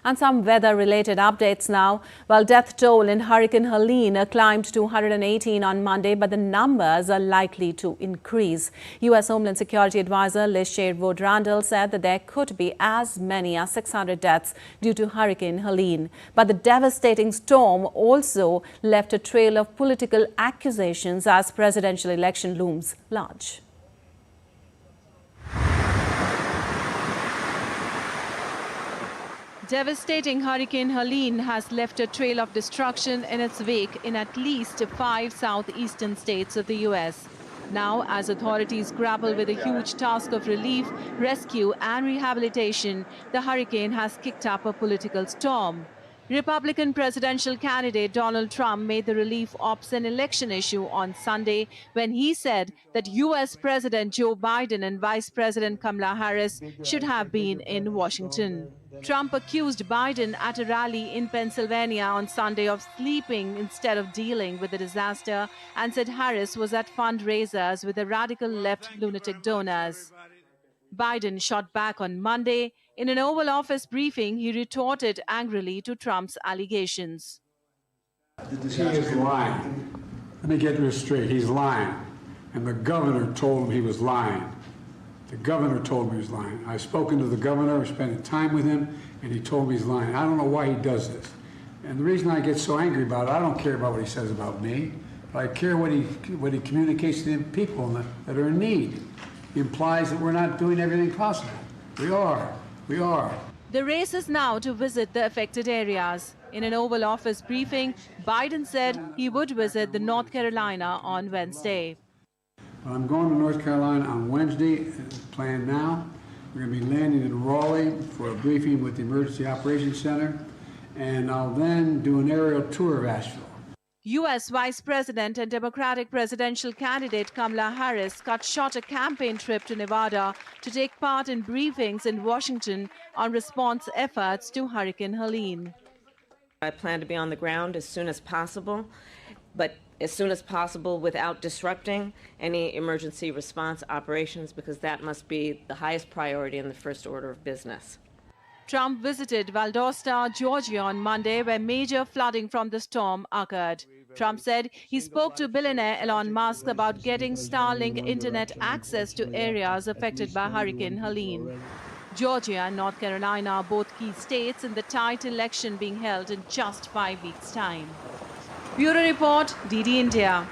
And some weather-related updates now. Well, death toll in Hurricane Helene climbed to 118 on Monday, but the numbers are likely to increase. U.S. Homeland Security Advisor Liz Sherwood Randall said that there could be as many as 600 deaths due to Hurricane Helene. But the devastating storm also left a trail of political accusations as presidential election looms large. Devastating Hurricane Helene has left a trail of destruction in its wake in at least 5 southeastern states of the U.S. Now, as authorities grapple with a huge task of relief, rescue and rehabilitation, the hurricane has kicked up a political storm. Republican presidential candidate Donald Trump made the relief ops an election issue on Sunday when he said that U.S. President Joe Biden and Vice President Kamala Harris should have been in Washington. Trump accused Biden at a rally in Pennsylvania on Sunday of sleeping instead of dealing with the disaster and said Harris was at fundraisers with the radical left lunatic donors. Biden shot back on Monday. In an Oval Office briefing, he retorted angrily to Trump's allegations. He is lying. Let me get this straight. He's lying. And the governor told him he was lying. The governor told me he was lying. I've spoken to the governor, spending time with him, and he told me he's lying. I don't know why he does this. And the reason I get so angry about it, I don't care about what he says about me, but I care what he communicates to the people that are in need. He implies that we're not doing everything possible. We are. We are. The race is now to visit the affected areas. In an Oval Office briefing, Biden said he would visit the North Carolina on Wednesday. Well, I'm going to North Carolina on Wednesday, planned now. We're going to be landing in Raleigh for a briefing with the Emergency Operations Center, and I'll then do an aerial tour of Asheville. U.S. Vice President and Democratic presidential candidate Kamala Harris cut short a campaign trip to Nevada to take part in briefings in Washington on response efforts to Hurricane Helene. I plan to be on the ground as soon as possible, but as soon as possible without disrupting any emergency response operations, because that must be the highest priority in the first order of business. Trump visited Valdosta, Georgia on Monday, where major flooding from the storm occurred. Trump said he spoke to billionaire Elon Musk about getting Starlink internet access to areas affected by Hurricane Helene. Georgia and North Carolina are both key states in the tight election being held in just 5 weeks' time. Bureau Report, DD India.